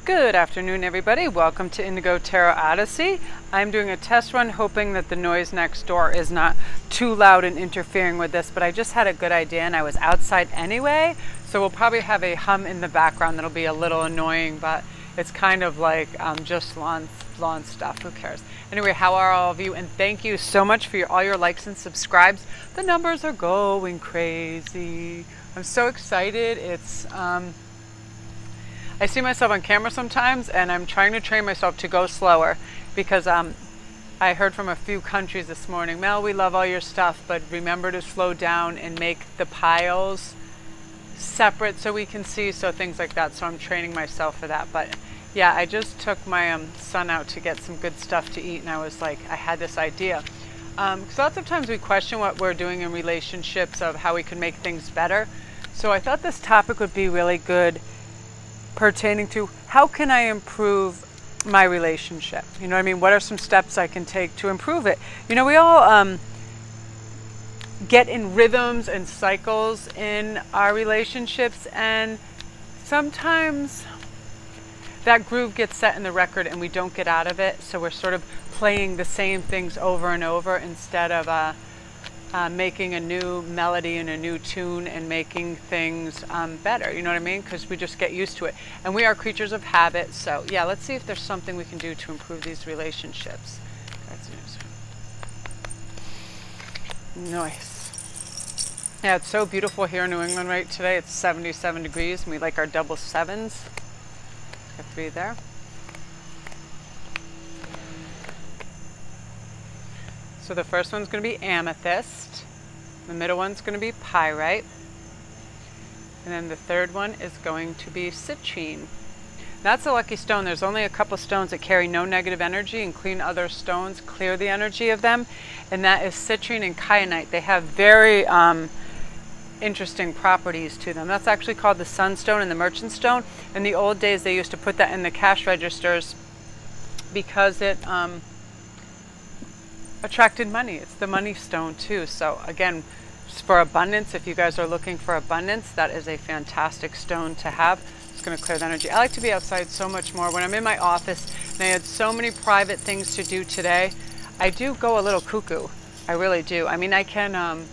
Good afternoon, everybody. Welcome to Indigo Tarot Odyssey. I'm doing a test run hoping that the noise next door is not too loud and interfering with this, but I just had a good idea and I was outside anyway, so we'll probably have a hum in the background that'll be a little annoying, but it's kind of like just lawn stuff. Who cares? Anyway, how are all of you? And thank you so much for all your likes and subscribes. The numbers are going crazy. I'm so excited. I see myself on camera sometimes and I'm trying to train myself to go slower because I heard from a few countries this morning, Mel, we love all your stuff, but remember to slow down and make the piles separate so we can see, so things like that. So I'm training myself for that. But yeah, I just took my son out to get some good stuff to eat and I was like, I had this idea. Because lots of times we question what we're doing in relationships of how we can make things better. So I thought this topic would be really good pertaining to how can I improve my relationship? You know what I mean? What are some steps I can take to improve it? You know, we all get in rhythms and cycles in our relationships, and sometimes that groove gets set in the record and we don't get out of it. So we're sort of playing the same things over and over instead of making a new melody and a new tune and making things better, you know what I mean? Because we just get used to it. And we are creatures of habit, so yeah, let's see if there's something we can do to improve these relationships. Nice. Yeah, it's so beautiful here in New England right today. It's 77 degrees and we like our double sevens. Got 3 there. So the first one's going to be amethyst, the middle one's going to be pyrite, and then the third one is going to be citrine. That's a lucky stone. There's only a couple stones that carry no negative energy and clean other stones, clear the energy of them, and that is citrine and kyanite. They have very interesting properties to them. That's actually called the sunstone and the merchant stone. In the old days they used to put that in the cash registers because it attracted money. It's the money stone too. So again, for abundance, if you guys are looking for abundance, that is a fantastic stone to have. It's going to clear the energy. I like to be outside so much more. When I'm in my office and I had so many private things to do today, I do go a little cuckoo. I really do. I mean, I can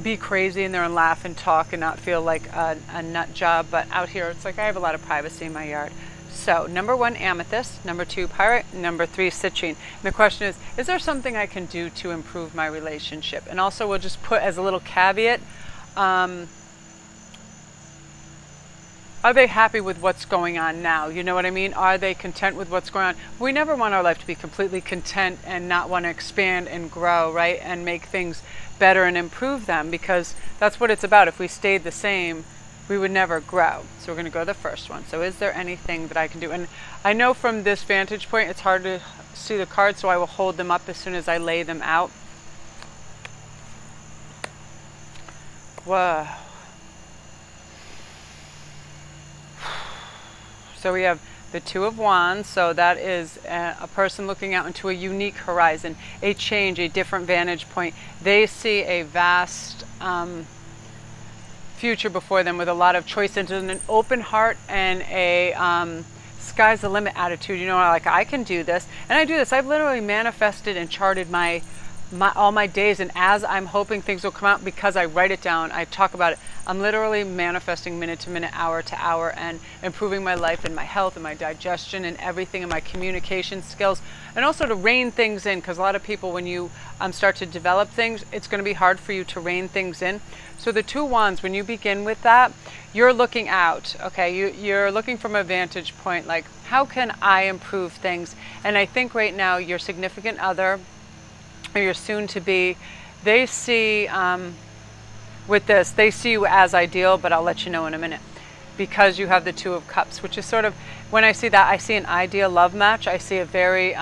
be crazy in there and laugh and talk and not feel like a nut job, but out here it's like I have a lot of privacy in my yard. So number 1, amethyst, number 2, pyrite, number 3, citrine. And the question is there something I can do to improve my relationship? And also we'll just put as a little caveat, are they happy with what's going on now? You know what I mean? Are they content with what's going on? We never want our life to be completely content and not want to expand and grow, right? And make things better and improve them, because that's what it's about. If we stayed the same, we would never grow. So we're going to go to the first one. So is there anything that I can do? And I know from this vantage point it's hard to see the cards, so I will hold them up as soon as I lay them out. Whoa. So we have the 2 of Wands, so that is a person looking out into a unique horizon, a change, a different vantage point. They see a vast future before them with a lot of choice and an open heart and a sky's the limit attitude. You know, like I can do this, and I do this. I've literally manifested and charted all my days, and as I'm hoping things will come out because I write it down, I talk about it, I'm literally manifesting minute to minute, hour to hour, and improving my life and my health and my digestion and everything, and my communication skills, and also to rein things in, because a lot of people, when you start to develop things, it's going to be hard for you to rein things in. So the 2 wands, when you begin with that, you're looking out, okay? You're looking from a vantage point, like, how can I improve things? And I think right now your significant other, or your soon-to-be, they see, with this, they see you as ideal, but I'll let you know in a minute, because you have the 2 of Cups, which is sort of, when I see that, I see an ideal love match. I see a very,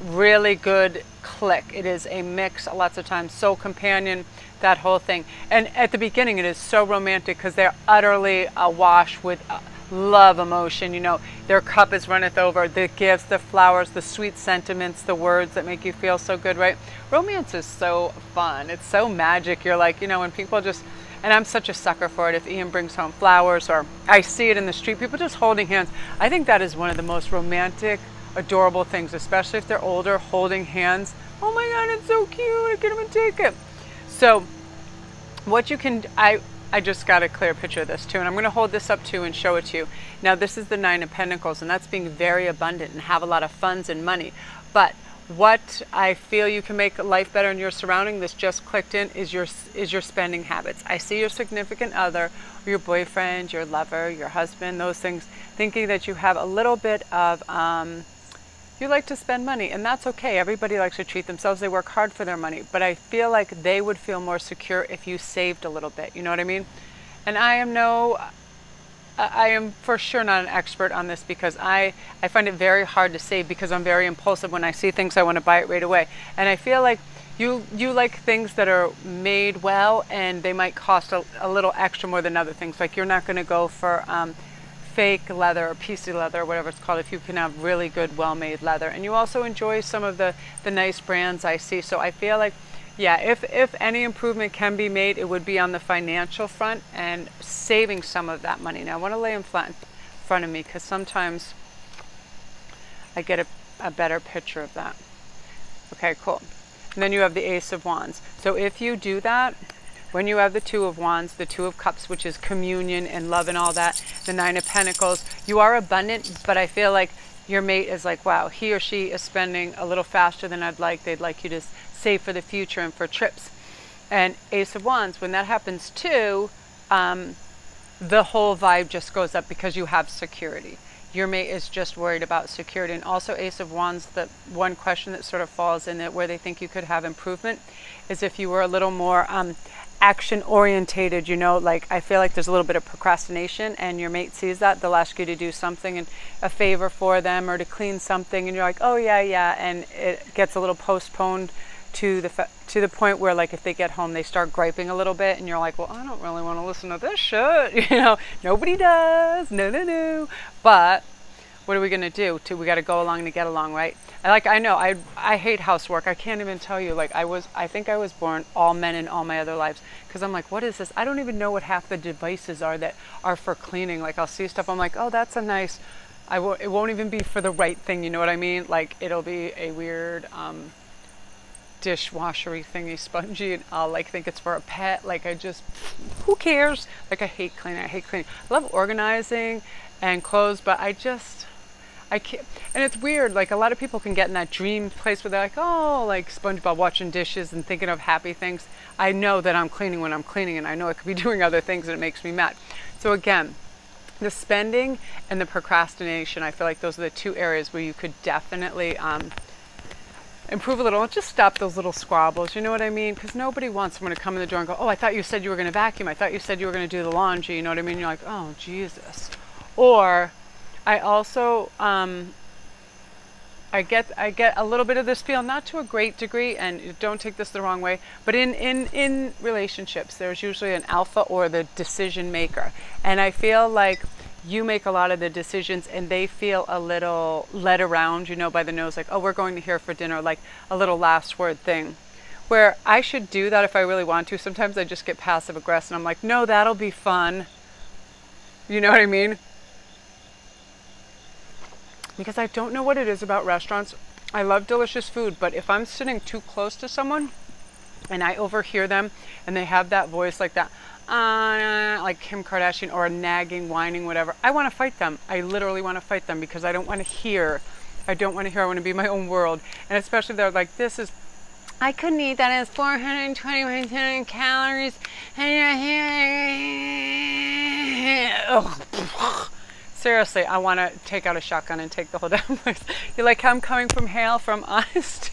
really good click. It is a mix, lots of times, soul companion, that whole thing. And at the beginning, it is so romantic because they're utterly awash with love emotion. You know, their cup is runneth over, the gifts, the flowers, the sweet sentiments, the words that make you feel so good, right? Romance is so fun. It's so magic. You're like, you know, when people just And I'm such a sucker for it. If Ian brings home flowers or I see it in the street, people just holding hands, I think that is one of the most romantic, adorable things, especially if they're older, holding hands. Oh my God, it's so cute. I can't even take it. So what you can, I just got a clear picture of this too, and I'm going to hold this up too and show it to you. Now this is the Nine of Pentacles, and that's being very abundant and have a lot of funds and money. But what I feel you can make life better in your surrounding, this just clicked in, is your spending habits. I see your significant other, or your boyfriend, your lover, your husband, those things, thinking that you have a little bit of, you like to spend money, and that's okay. Everybody likes to treat themselves. They work hard for their money, but I feel like they would feel more secure if you saved a little bit. You know what I mean? And I am for sure not an expert on this, because I find it very hard to save, because I'm very impulsive. When I see things, I want to buy it right away. And I feel like you like things that are made well, and they might cost a little extra more than other things. Like you're not going to go for fake leather or PC leather or whatever it's called if you can have really good, well-made leather. And you also enjoy some of the nice brands I see. So I feel like, yeah, if any improvement can be made, it would be on the financial front and saving some of that money. Now I want to lay them flat in front of me, because sometimes I get a better picture of that. Okay, cool. And then you have the Ace of Wands. So if you do that, when you have the Two of Wands, the Two of Cups, which is communion and love and all that, the Nine of Pentacles, you are abundant, but I feel like your mate is like, wow, he or she is spending a little faster than I'd like. They'd like you to save for the future and for trips. And Ace of Wands, when that happens too, the whole vibe just goes up, because you have security. Your mate is just worried about security. And also Ace of Wands, the one question that sort of falls in it where they think you could have improvement is if you were a little more action orientated, you know, like I feel like there's a little bit of procrastination, and your mate sees that. They'll ask you to do something and a favor for them, or to clean something, and you're like, oh yeah, and it gets a little postponed to the point where, like, if they get home, they start griping a little bit, and you're like, well, I don't really want to listen to this shit. You know, nobody does. No. But what are we gonna do? We got to go along to get along, right? I know I hate housework. I can't even tell you. Like I think I was born all men in all my other lives, because I'm like, what is this? I don't even know what half the devices are that are for cleaning. Like I'll see stuff, I'm like, oh, that's a nice. It won't even be for the right thing. You know what I mean? Like it'll be a weird dishwashery thingy, spongy, and I'll like think it's for a pet. Like who cares? Like I hate cleaning. I love organizing and clothes, but I can't. And it's weird, like a lot of people can get in that dream place where they're like, oh, like SpongeBob watching dishes and thinking of happy things. I know that I'm cleaning when I'm cleaning, and I know I could be doing other things, and it makes me mad. So again, the spending and the procrastination, I feel like those are the two areas where you could definitely improve a little. Just stop those little squabbles, you know what I mean? Because nobody wants someone to come in the door and go, oh, I thought you said you were going to vacuum. I thought you said you were going to do the laundry. You know what I mean? You're like, oh, Jesus. Or I also, I get a little bit of this feel, not to a great degree, and don't take this the wrong way, but in relationships, there's usually an alpha or the decision maker. And I feel like you make a lot of the decisions, and they feel a little led around, you know, by the nose, like, oh, we're going to here for dinner, like a little last word thing. Where I should do that if I really want to. Sometimes I just get passive aggressive, and I'm like, no, that'll be fun. You know what I mean? Because I don't know what it is about restaurants. I love delicious food, but if I'm sitting too close to someone and I overhear them and they have that voice like that, like Kim Kardashian, or a nagging, whining, whatever, I want to fight them. I literally want to fight them, because I don't want to hear. I want to be in my own world. And especially they're like, I couldn't eat that. It's 421 calories. Ugh. Seriously, I want to take out a shotgun and take the whole damn place. You're like, I'm coming from hell, from honesty.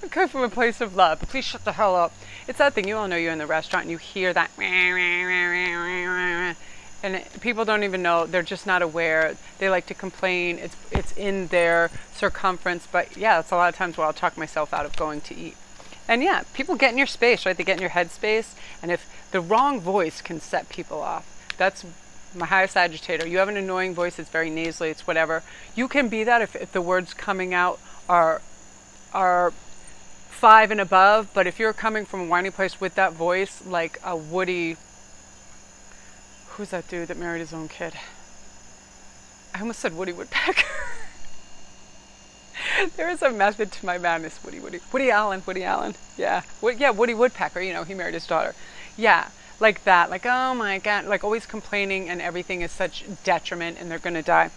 I'm coming from a place of love. Please shut the hell up. It's that thing. You all know you're in the restaurant and you hear that. And people don't even know. They're just not aware. They like to complain. It's in their circumference. But yeah, it's a lot of times where I'll talk myself out of going to eat. And yeah, people get in your space, right? They get in your head space. And if the wrong voice can set people off, that's my highest agitator. You have an annoying voice. It's very nasally. It's whatever. You can be that if the words coming out are 5 and above, but if you're coming from a whiny place with that voice, like a Woody, who's that dude that married his own kid? I almost said Woody Woodpecker. There is a method to my madness. Woody Allen. Yeah. Woody Woodpecker, you know, he married his daughter. Yeah, like that. Like, oh my God, like always complaining and everything is such detriment and they're going to die.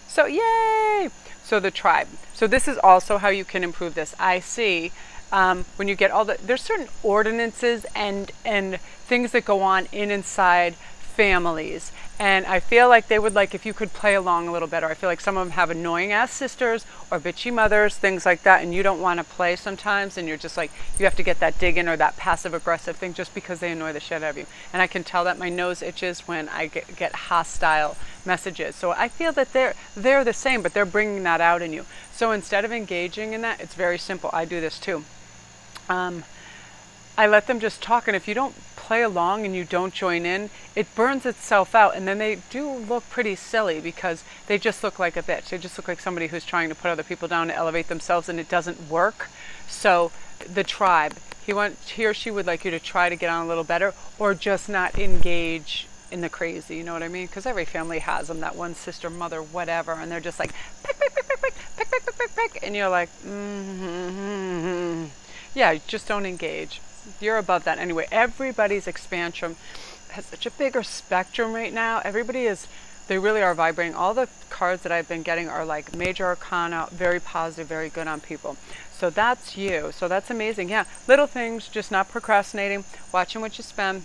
So, yay! So the tribe. So this is also how you can improve this. I see when you get there's certain ordinances and things that go on inside families. And I feel like they would like if you could play along a little better. I feel like some of them have annoying ass sisters or bitchy mothers, things like that, and you don't want to play sometimes, and you're just like, you have to get that dig in or that passive aggressive thing just because they annoy the shit out of you. And I can tell that my nose itches when I get hostile messages. So I feel that they're the same, but they're bringing that out in you. So instead of engaging in that, it's very simple. I do this too. I let them just talk, and if you don't play along and you don't join in, it burns itself out, and then they do look pretty silly because they just look like a bitch. They just look like somebody who's trying to put other people down to elevate themselves, and it doesn't work. So the tribe, he or she would like you to try to get on a little better, or just not engage in the crazy, you know what I mean? Because every family has them, that one sister, mother, whatever, and they're just like, pick, pick, pick, pick, pick, pick, pick, pick, pick, pick, and you're like, yeah, just don't engage. You're above that anyway. Everybody's expansion has such a bigger spectrum right now. They really are vibrating. All the cards that I've been getting are like major arcana, very positive, very good on people. So that's you. So that's amazing. Yeah, little things, just not procrastinating, watching what you spend,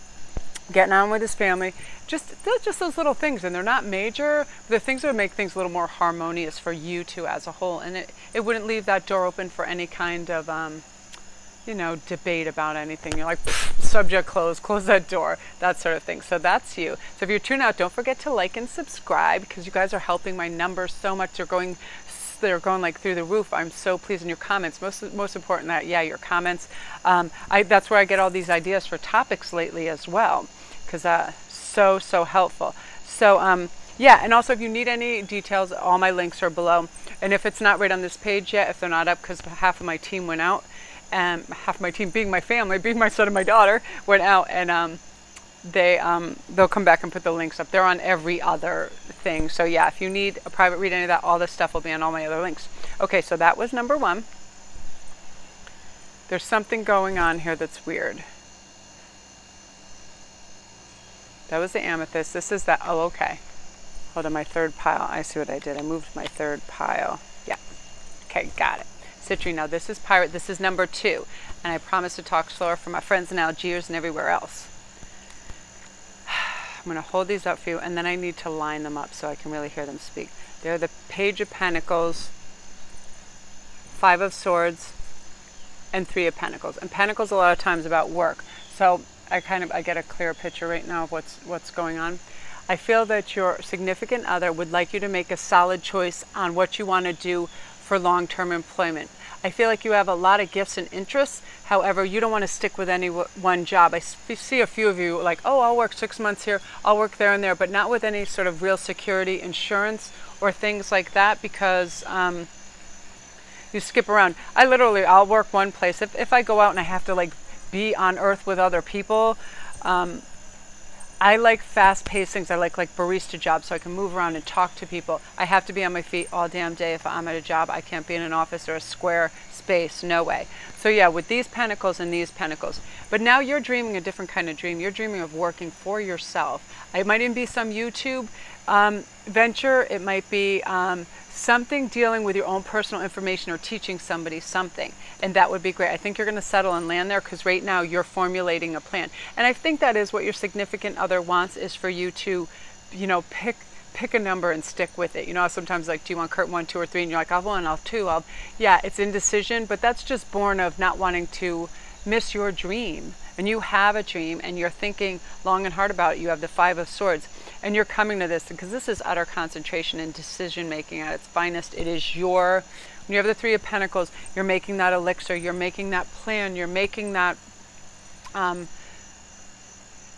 getting on with his family. Just those little things, and they're not major. They're things that would make things a little more harmonious for you two as a whole, and it wouldn't leave that door open for any kind of debate about anything. You're like, subject closed, close that door, that sort of thing. So that's you. So if you're tuning out, don't forget to like and subscribe, because you guys are helping my numbers so much. They're going like through the roof. I'm so pleased. In your comments, most important that, yeah, your comments. That's where I get all these ideas for topics lately as well, because so helpful. So yeah, and also if you need any details, all my links are below. And if it's not right on this page yet, if they're not up, because half of my team went out, and half my team being my family, being my son and my daughter, went out, and they'll come back and put the links up. They're on every other thing. So yeah, if you need a private read, any of that, all this stuff will be on all my other links. Okay, so that was number 1. There's something going on here that's weird. That was the amethyst. This is that. Oh, okay. Hold on, my third pile. I see what I did. I moved my third pile. Yeah. Okay, got it. Citrine. Now this is pirate. This is number 2. And I promise to talk slower for my friends in Algiers and everywhere else. I'm going to hold these up for you, and then I need to line them up so I can really hear them speak. They're the Page of Pentacles, 5 of Swords, and 3 of Pentacles. And Pentacles a lot of times about work. So I get a clear picture right now of what's going on. I feel that your significant other would like you to make a solid choice on what you want to do for long-term employment. I feel like you have a lot of gifts and interests. However, you don't want to stick with any one job. I see a few of you like, oh, I'll work 6 months here, I'll work there and there, but not with any sort of real security, insurance, or things like that, because you skip around. I'll work one place. If I go out and I have to like be on earth with other people, I like fast-paced things. I like barista jobs, so I can move around and talk to people. I have to be on my feet all damn day if I'm at a job. I can't be in an office or a square space. No way. So yeah, with these pentacles and these pentacles. But now you're dreaming a different kind of dream. You're dreaming of working for yourself. It might even be some YouTube venture. It might be something dealing with your own personal information or teaching somebody something, and that would be great. I think you're going to settle and land there, because right now you're formulating a plan, and I think that is what your significant other wants, is for you to, pick a number and stick with it. Sometimes like, do you want curtain 1, 2, or 3? And you're like, I'll 1, I'll 2, yeah, it's indecision, but that's just born of not wanting to miss your dream. And you have a dream, and you're thinking long and hard about it. You have the 5 of Swords, and you're coming to this because this is utter concentration and decision making at its finest. It is when you have the 3 of Pentacles, you're making that elixir, you're making that plan, you're making that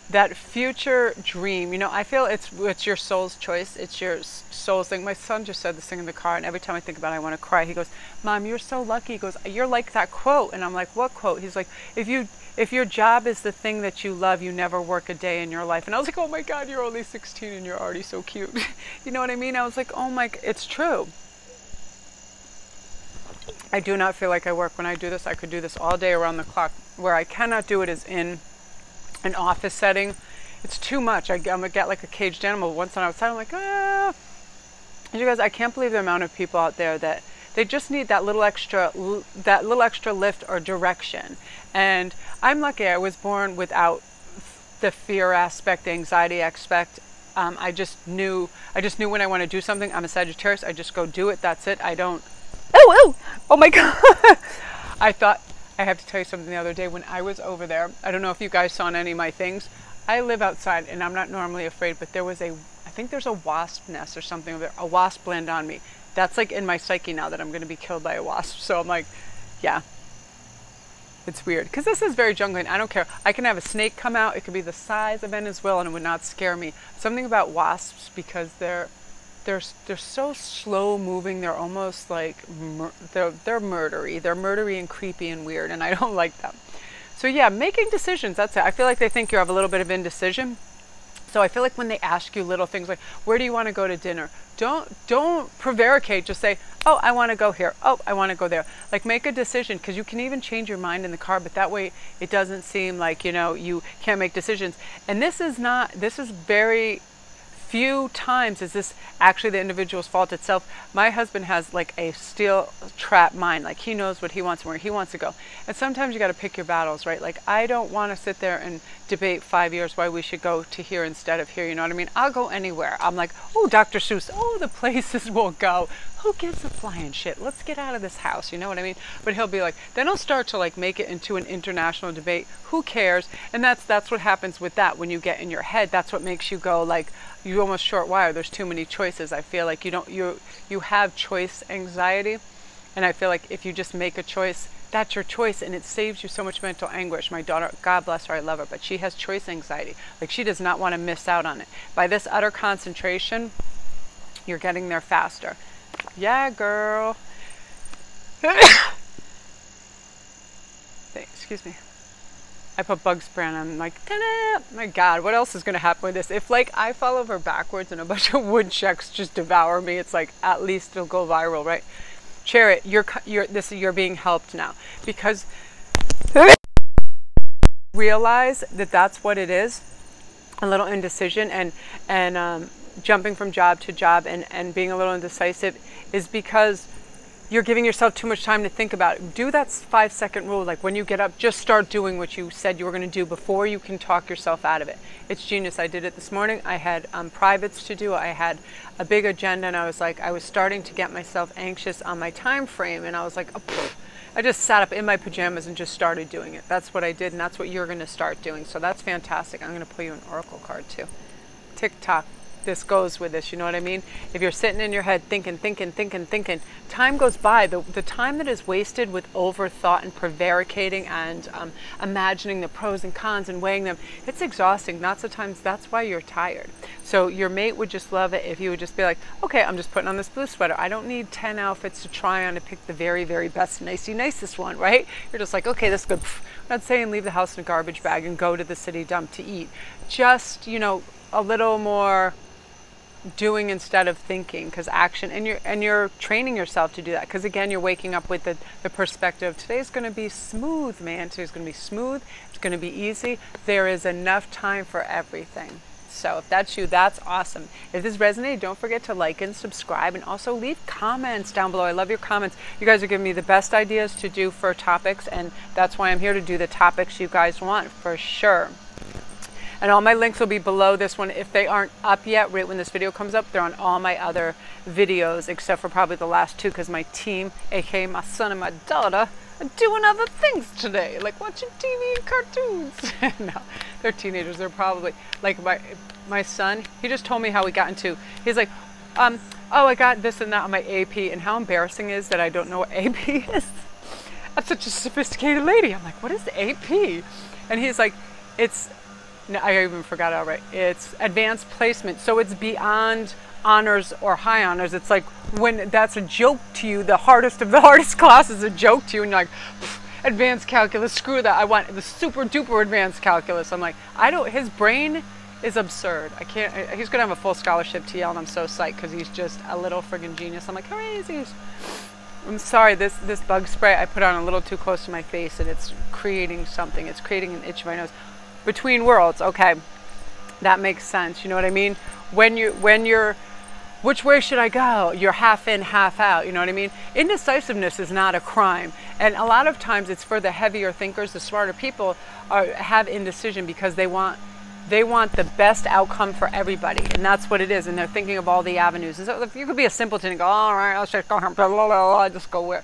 that future dream, you know, I feel it's your soul's choice. It's your soul's thing. My son just said this thing in the car, and every time I think about it, I want to cry. He goes, Mom, you're so lucky. He goes, you're like that quote. And I'm like, what quote? He's like, if your job is the thing that you love, you never work a day in your life. And I was like, oh my God, you're only 16 and you're already so cute. You know what I mean? I was like, oh my, it's true. I do not feel like I work when I do this. I could do this all day around the clock. Where I cannot do it is in an office setting. It's too much. I'm gonna get like a caged animal. Once I'm outside, I'm like, ah. And you guys, I can't believe the amount of people out there that they just need that little extra lift or direction. And I'm lucky. I was born without the fear aspect, the anxiety aspect. I just knew when I want to do something. I'm a Sagittarius. I just go do it. That's it. I don't. Oh my God. I thought. I have to tell you something the other day when I was over there. I don't know if you guys saw any of my things. I live outside and I'm not normally afraid, but I think there's a wasp nest or something, a wasp landed on me. That's like in my psyche now that I'm going to be killed by a wasp. So I'm like, yeah, it's weird. Because this is very jungly. I don't care. I can have a snake come out. It could be the size of Venezuela and it would not scare me. Something about wasps, because they're so slow moving. They're almost like they're murdery. They're murdery and creepy and weird, and I don't like them. So yeah, making decisions. That's it. I feel like they think you have a little bit of indecision. So I feel like when they ask you little things like, "Where do you want to go to dinner?" Don't prevaricate. Just say, "Oh, I want to go here. Oh, I want to go there." Like make a decision, because you can even change your mind in the car. But that way, it doesn't seem like you can't make decisions. And this is very few times is this actually the individual's fault itself. My husband has like a steel trap mind. Like he knows what he wants and where he wants to go. And sometimes you got to pick your battles, right? Like I don't want to sit there and debate 5 years why we should go to here instead of here. You know what I mean? I'll go anywhere. I'm like, oh, Dr. Seuss, oh, the places we'll go. Who gives a flying shit? Let's get out of this house. You know what I mean? But he'll be like, then he'll start to like make it into an international debate. Who cares? And that's what happens with that. When you get in your head, that's what makes you go like, you almost short wire. There's too many choices. I feel like you have choice anxiety. And I feel like if you just make a choice, that's your choice, and it saves you so much mental anguish. My daughter, God bless her, I love her, but she has choice anxiety. Like she does not want to miss out on it. By this utter concentration, you're getting there faster. Yeah, girl. Excuse me. I put bug spray on. I'm like, ta-da! My God, what else is going to happen with this? If like I fall over backwards and a bunch of woodchucks just devour me, it's like at least it'll go viral, right? Chariot, you're being helped now, because realize that that's what it is, a little indecision and jumping from job to job and being a little indecisive is because you're giving yourself too much time to think about it. Do that 5-second rule. Like when you get up, just start doing what you said you were going to do before you can talk yourself out of it. It's genius. I did it this morning. I had privates to do. I had a big agenda, and I was starting to get myself anxious on my time frame, and I was like, oh, I just sat up in my pajamas and just started doing it. That's what I did, and that's what you're going to start doing. So that's fantastic. I'm going to pull you an oracle card too. TikTok. This goes with this, you know what I mean? If you're sitting in your head thinking, time goes by. The time that is wasted with overthought and prevaricating and imagining the pros and cons and weighing them, it's exhausting. Lots of times that's why you're tired. So your mate would just love it if you would just be like, okay, I'm just putting on this blue sweater. I don't need 10 outfits to try on to pick the very, very best, nicest one, right? You're just like, okay, that's good. I'm not saying leave the house in a garbage bag and go to the city dump to eat. Just, a little more doing instead of thinking, because action, and you're training yourself to do that, because again you're waking up with the perspective, today's going to be smooth, man. Today's going to be smooth. It's going to be easy. There is enough time for everything. So if that's you, that's awesome. If this resonated, don't forget to like and subscribe, and also leave comments down below. I love your comments. You guys are giving me the best ideas to do for topics, and that's why I'm here to do the topics you guys want for sure. And all my links will be below this one. If they aren't up yet, right when this video comes up, they're on all my other videos, except for probably the last two, because my team, aka my son and my daughter, are doing other things today, like watching TV and cartoons. No, they're teenagers. They're probably, like my son, he just told me how he got into, he's like, oh, I got this and that on my AP, and how embarrassing it is that I don't know what AP is. I'm such a sophisticated lady. I'm like, what is the AP? And he's like, No, I even forgot it already. It's advanced placement. So it's beyond honors or high honors. It's like when that's a joke to you, the hardest of the hardest class is a joke to you, and you're like, advanced calculus, screw that. I want the super duper advanced calculus. I'm like, his brain is absurd. I can't, he's going to have a full scholarship to Yale, and I'm so psyched because he's just a little friggin' genius. I'm like, crazy. I'm sorry, this bug spray I put on a little too close to my face, and it's creating something. It's creating an itch in my nose. Between worlds, okay, that makes sense. You know what I mean? When you're, which way should I go? You're half in, half out. You know what I mean? Indecisiveness is not a crime, and a lot of times it's for the heavier thinkers, the smarter people have indecision because they want the best outcome for everybody, and that's what it is. And they're thinking of all the avenues. And so if you could be a simpleton and go, all right, I'll just go, just go where,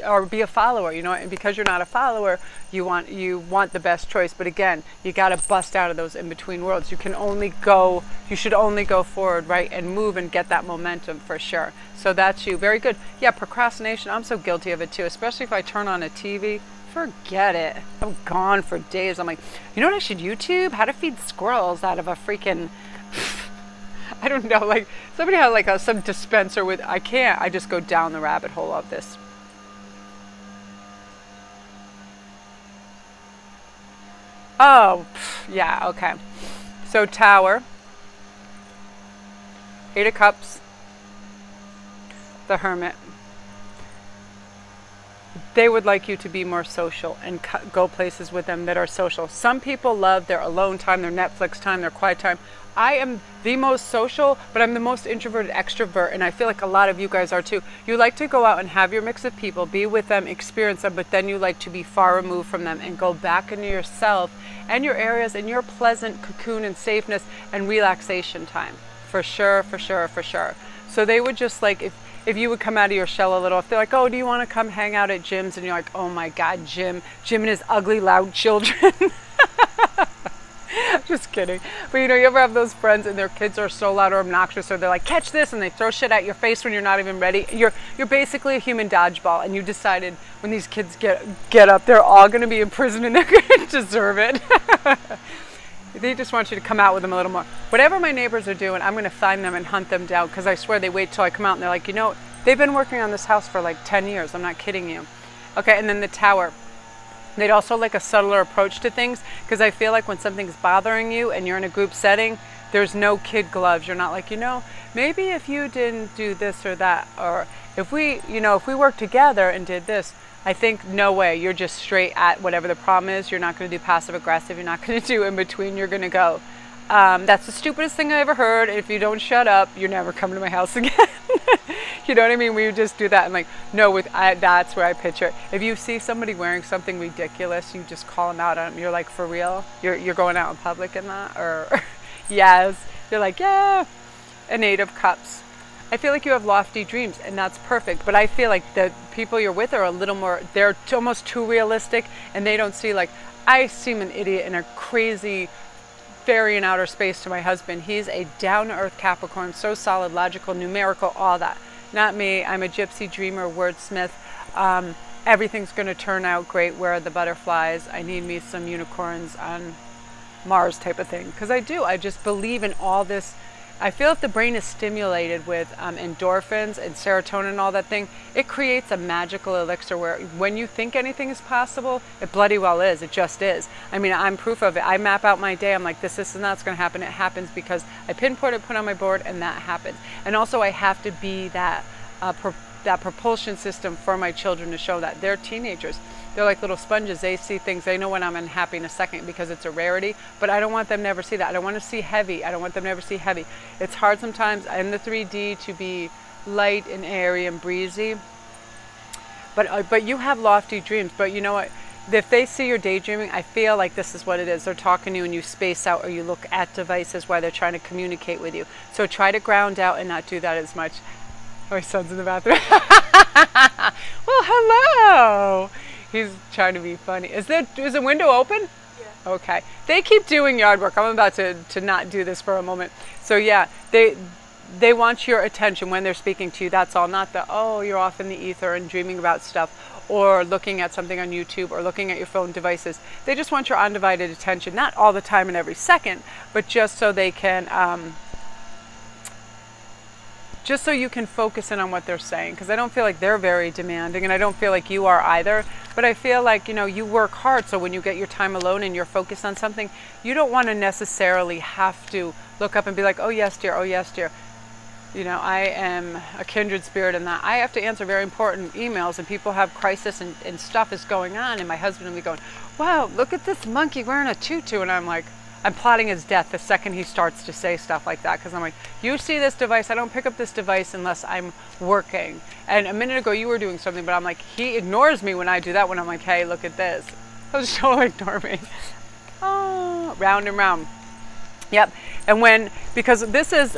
or be a follower, you know. And because you're not a follower, you want the best choice. But again, you got to bust out of those in between worlds. You should only go forward, right, and move and get that momentum for sure. So that's you. Very good. Yeah, procrastination. I'm so guilty of it too, especially if I turn on a TV. Forget it. I'm gone for days. I'm like, you know what I should YouTube? How to feed squirrels out of a freaking, I don't know, like somebody had like some dispenser with, I can't, I just go down the rabbit hole of this. Oh, yeah, okay. So Tower, Eight of Cups, the Hermit. They would like you to be more social and go places with them that are social. Some people love their alone time, their Netflix time, their quiet time. I am the most social, but I'm the most introverted extrovert, and I feel like a lot of you guys are too. You like to go out and have your mix of people, be with them, experience them, but then you like to be far removed from them and go back into yourself and your areas and your pleasant cocoon and safeness and relaxation time. For sure, for sure, for sure. So they would just like, if you would come out of your shell a little, if they're like, oh, do you want to come hang out at Jim's? And you're like, oh my God, Jim and his ugly, loud children. Just kidding. But you know, you ever have those friends and their kids are so loud or obnoxious, or they're like, catch this, and they throw shit at your face when you're not even ready. You're basically a human dodgeball, and you decided when these kids get up, they're all going to be in prison and they're going to deserve it. They just want you to come out with them a little more. Whatever my neighbors are doing, I'm going to find them and hunt them down, because I swear they wait till I come out and they're like, you know, they've been working on this house for like 10 years. I'm not kidding you. Okay, and then the Tower. They'd also like a subtler approach to things, because I feel like when something's bothering you and you're in a group setting, there's no kid gloves. You're not like, you know, maybe if you didn't do this or that, or if we worked together and did this, I think no way. You're just straight at whatever the problem is. You're not going to do passive aggressive. You're not going to do in between. You're going to go, that's the stupidest thing I ever heard. If you don't shut up, you're never coming to my house again. You know what I mean? We would just do that. And like, no, that's where I picture it. If you see somebody wearing something ridiculous, you just call them out on them. You're like, for real? You're going out in public in that? Or yes. You're like, yeah. An Eight of Cups. I feel like you have lofty dreams, and that's perfect. But I feel like the people you're with are a little more, they're almost too realistic, and they don't see, like, I seem an idiot and a crazy fairy in outer space to my husband. He's a down-to-earth Capricorn, so solid, logical, numerical, all that. Not me. I'm a gypsy dreamer, wordsmith. Everything's going to turn out great. Where are the butterflies? I need me some unicorns on Mars type of thing. Because I do. I just believe in all this. I feel if the brain is stimulated with endorphins and serotonin and all that thing, it creates a magical elixir where when you think anything is possible, it bloody well is. It just is. I mean, I'm proof of it. I map out my day. I'm like, this and that's going to happen. It happens because I pinpoint it, put on my board, and that happens. And also I have to be that propulsion system for my children to show that. They're teenagers. They're like little sponges. They see things. They know when I'm unhappy in a second because it's a rarity. But I don't want them to never see that. I don't want to see heavy. I don't want them to never see heavy. It's hard sometimes in the 3D to be light and airy and breezy. But you have lofty dreams. But you know what? If they see you're daydreaming, I feel like this is what it is. They're talking to you and you space out or you look at devices while they're trying to communicate with you. So try to ground out and not do that as much. Oh, my son's in the bathroom. Well, hello. He's trying to be funny. Is the window open? Yeah. Okay. They keep doing yard work. I'm about to not do this for a moment. So yeah, they want your attention when they're speaking to you. That's all. Not the, oh, you're off in the ether and dreaming about stuff. or looking at something on YouTube or looking at your phone devices. They just want your undivided attention, not all the time and every second, but just so they can just so you can focus in on what they're saying, because I don't feel like they're very demanding, and I don't feel like you are either. But I feel like, you know, you work hard, so when you get your time alone and you're focused on something, you don't want to necessarily have to look up and be like, oh yes dear, oh yes dear. You know, I am a kindred spirit in that I have to answer very important emails, and people have crisis and stuff is going on, and my husband will be going, wow, look at this monkey wearing a tutu, and I'm like, I'm plotting his death the second he starts to say stuff like that, because I'm like, you see this device, I don't pick up this device unless I'm working. And a minute ago you were doing something, but I'm like, he ignores me when I do that, when I'm like, hey, look at this. He'll just totally ignore me. Oh, round and round. Yep. And because this is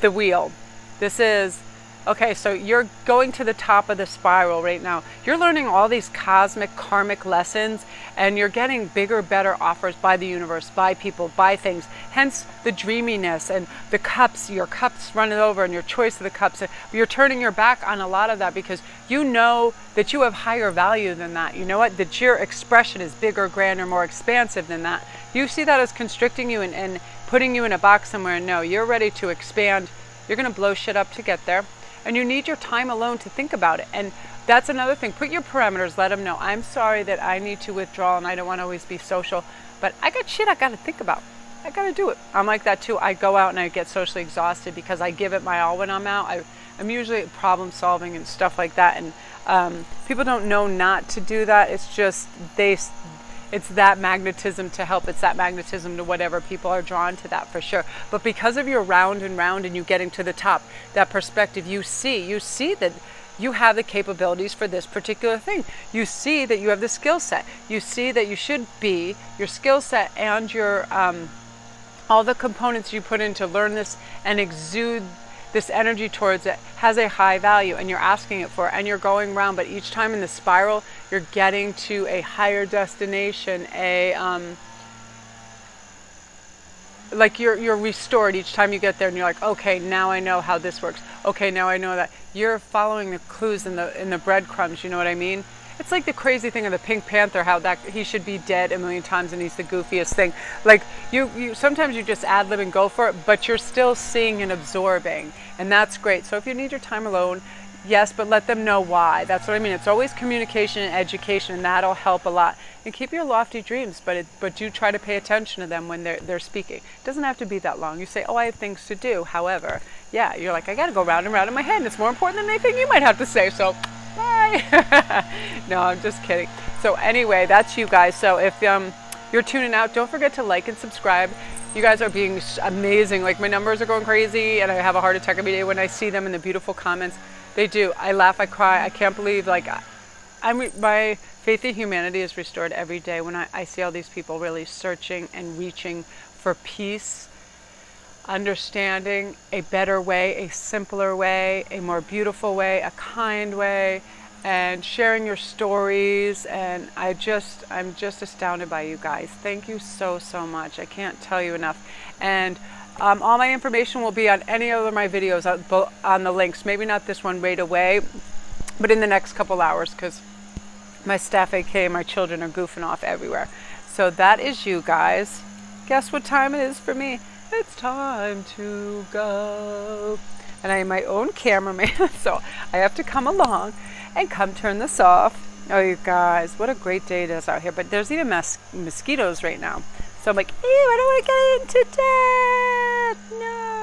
the wheel. This is, okay, so you're going to the top of the spiral right now. You're learning all these cosmic, karmic lessons, and you're getting bigger, better offers by the universe, by people, by things. Hence the dreaminess and the cups, your cups running over, and your choice of the cups. You're turning your back on a lot of that because you know that you have higher value than that. You know what? That your expression is bigger, grander, more expansive than that. You see that as constricting you and putting you in a box somewhere. No, you're ready to expand. You're going to blow shit up to get there. And you need your time alone to think about it. And that's another thing. Put your parameters. Let them know, I'm sorry that I need to withdraw and I don't want to always be social, but I got shit I got to think about. I got to do it. I'm like that too. I go out and I get socially exhausted because I give it my all when I'm out. I'm usually problem solving and stuff like that. And people don't know not to do that. It's just it's that magnetism to help. It's that magnetism to whatever. People are drawn to that for sure. But because of your round and round and you getting to the top, that perspective, you see that you have the capabilities for this particular thing. You see that you have the skill set. You see that you should be, your skill set and your all the components you put in to learn this and exude this energy towards it has a high value, and you're asking it for it, and you're going around, but each time in the spiral you're getting to a higher destination, like you're restored each time you get there, and you're like, okay, now I know how this works. Okay, now I know that. You're following the clues in the breadcrumbs, you know what I mean? It's like the crazy thing of the Pink Panther, how that he should be dead a million times and he's the goofiest thing. Like you sometimes you just ad lib and go for it, but you're still seeing and absorbing, and that's great. So if you need your time alone, yes, but let them know why. That's what I mean. It's always communication and education, and that'll help a lot. And keep your lofty dreams, but do try to pay attention to them when they're speaking. It doesn't have to be that long. You say, oh, I have things to do. However, yeah, you're like, I got to go round and round in my head, and it's more important than anything you might have to say. So bye. No, I'm just kidding. So anyway, that's you guys. So if you're tuning out, don't forget to like and subscribe. You guys are being amazing. Like, my numbers are going crazy, and I have a heart attack every day when I see them in the beautiful comments. They do. I laugh, I cry. I can't believe, like, my faith in humanity is restored every day when I see all these people really searching and reaching for peace, understanding, a better way, a simpler way, a more beautiful way, a kind way, and sharing your stories. And I'm just astounded by you guys. Thank you so much. I can't tell you enough. And all my information will be on any other of my videos on the links. Maybe not this one right away, but in the next couple hours, because my staff, aka my children, are goofing off everywhere. So that is you guys. Guess what time it is for me? It's time to go. And I am my own cameraman, so I have to come along and come turn this off. Oh, you guys, what a great day it is out here. But there's even mosquitoes right now. So I'm like, ew, I don't want to get into that. No.